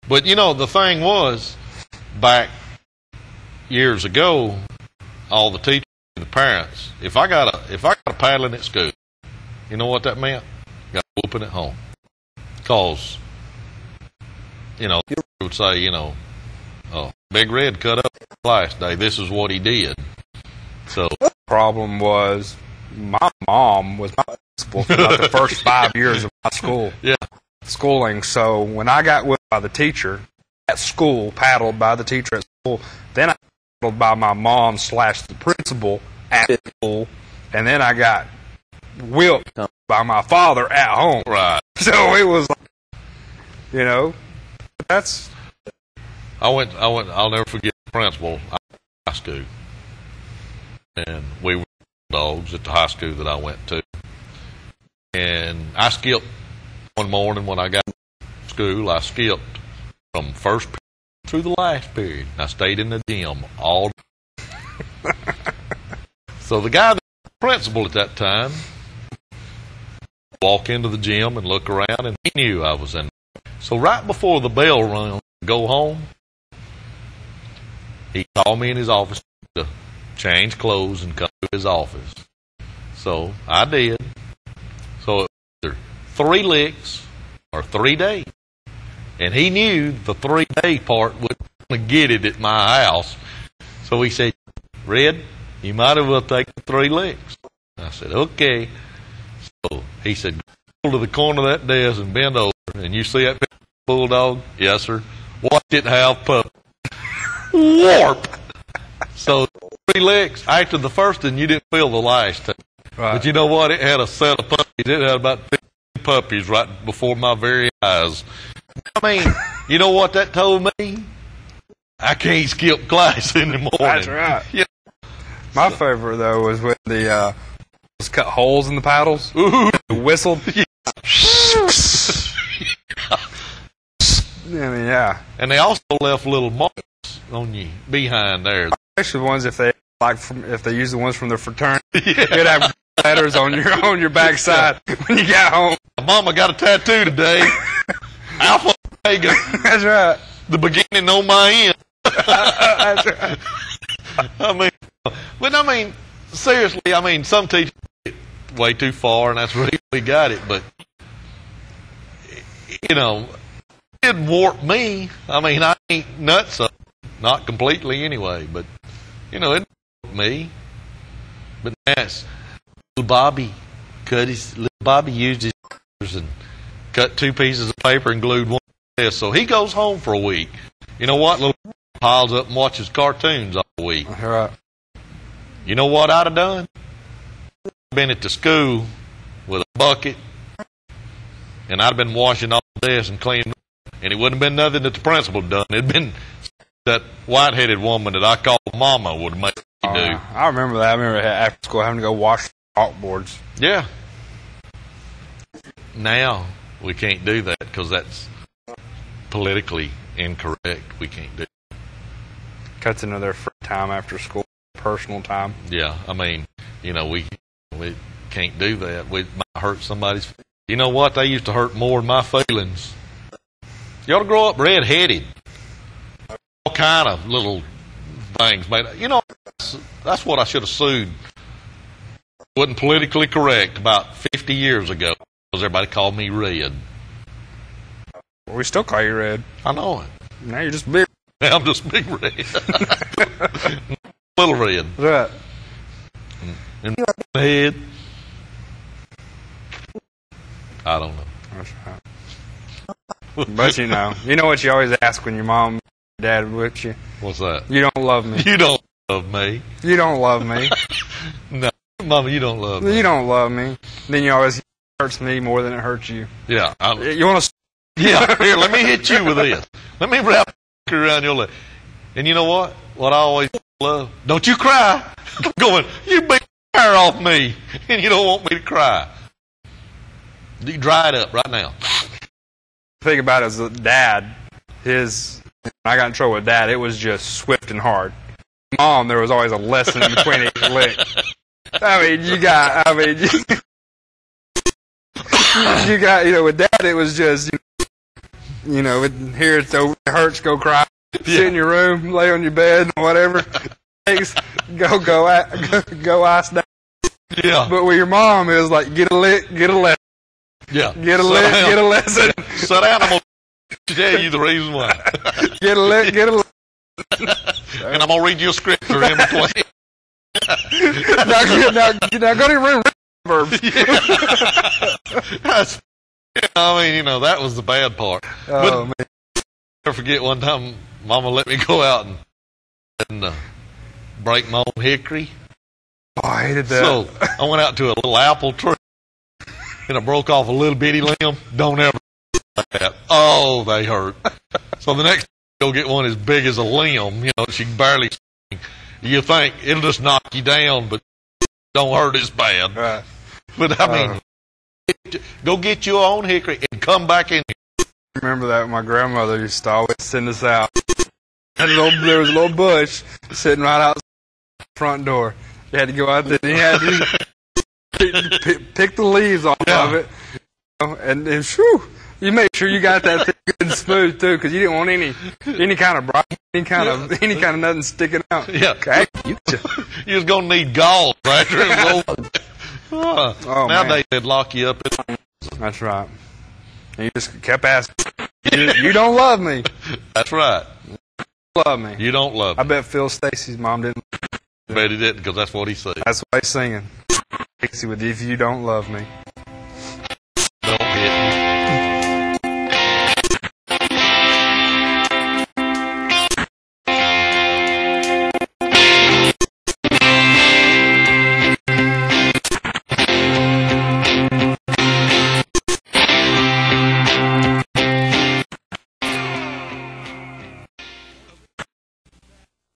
But you know, the thing was, back years ago, all the teachers and the parents, if I got a paddling at school, you know what that meant? Got a whooping at home. Because, you know, they would say, you know, oh, Big Red cut up last day. This is what he did. So the problem was my mom was my principal for about the first 5 years of my schooling. So when I got whipped by the teacher at school, paddled by the teacher at school, then I paddled by my mom / the principal at school, and then I got whipped by my father at home. Right. So it was, you know, that's. I'll never forget the principal at high school. And we were dogs at the high school that I went to. And I skipped one morning when I got to school. I skipped from first period through the last period. I stayed in the gym all day. So the guy that was the principal at that time walk into the gym and look around, and he knew I was in there. So right before the bell rung to go home, he called me in his office to change clothes and come to his office. So I did. So it was either 3 licks or 3 days. And he knew the 3-day part would get it at my house. So he said, Red, you might as well take the 3 licks. I said, okay. So he said, go to the corner of that desk and bend over. And you see that bulldog? Yes, sir. Watch it have pup. Warp. So 3 licks. After the first one, you didn't feel the last time. Right. But you know what? It had a set of puppies. It had about 15 puppies right before my very eyes. I mean, you know what that told me? I can't skip class in the morning. That's right. Yeah. My favorite, though, was when the cut holes in the paddles. Ooh. Whistled. Yeah. Yeah. And they also left little marks on you behind there. Especially the ones if they use the ones from the fraternity. Yeah. You'd have letters on your backside when you got home. Mama got a tattoo today. Alpha Omega. That's right. The beginning on my end. That's right. I mean, seriously, some teachers get way too far, and that's really we got it. But you know, it didn't warp me. I ain't nuts, not completely anyway. But you know, it warped me. But that's little Bobby used his fingers and cut 2 pieces of paper and glued one to this. So he goes home for a week. You know what? Little piles up and watches cartoons all week. All right. You know what I'd have done? Been at the school with a bucket, and I'd have been washing all this and cleaning, and it wouldn't have been nothing that the principal had done. It'd been that white-headed woman that I called Mama would have made me do. I remember that. I remember after school having to go wash chalkboards. Yeah. Now we can't do that because that's politically incorrect. We can't do it. Cuts into their free time after school, personal time. Yeah, you know, we can't do that. We might hurt somebody's. You know what? They used to hurt more than my feelings. You ought to grow up red-headed. All kind of little things. You know, that's what I should have sued. Wasn't politically correct about 50 years ago because everybody called me Red. Well, we still call you Red. I know it. Now you're just big. Now I'm just Big Red. Little Red. Right. And the head. I don't know. That's right. But you know what you always ask when your mom and dad are with you? What's that? You don't love me. You don't love me. You don't love me. No, Mama, you don't love me. You don't love me. Then you always hurts me more than it hurts you. Yeah. You want to? Yeah. Here, let me hit you with this. Let me wrap around your leg. And you know what? What I always love? Don't you cry. I'm going, you beat the fire off me, and you don't want me to cry. You dry it up right now. The thing about it is that Dad, when I got in trouble with Dad, it was just swift and hard. Mom, there was always a lesson in between each lick. You got, with Dad, it was just, you know, here it hurts, go cry. Sit in your room, lay on your bed, whatever. Go ice down. Yeah. But with your mom, it was like, get a lesson. Yeah. Get a lesson. Sit down, I'm going to tell you the reason why. Get a lesson. And I'm going to read you a scripture in between. now go to your room. Verbs. I mean, you know, that was the bad part. Oh, man. I'll never forget one time Mama let me go out and break my own hickory. Oh, I hated that. So I went out to a little apple tree and I broke off a little bitty limb. Don't ever do that. Oh, they hurt. So the next time you go get one as big as a limb, you know, she can barely swing. You think it'll just knock you down, but don't hurt as bad. Right. But I mean, go get your own hickory and come back in here. I remember that my grandmother used to always send us out. And there was a little bush sitting right outside the front door. You had to go out there and you had to pick the leaves off of it. You know, and shoo, you make sure you got that thing good and smooth too, because you didn't want any kind of bright, any kind of nothing sticking out. Yeah. Okay. You're just gonna need gauze right there. Nowadays they'd lock you up. That's right. And you just kept asking. You don't love me. That's right. Love me. You don't love me. I bet Phil Stacy's mom didn't. I bet he didn't, because that's what he said. That's why he's singing. Stacy with "If You Don't Love Me."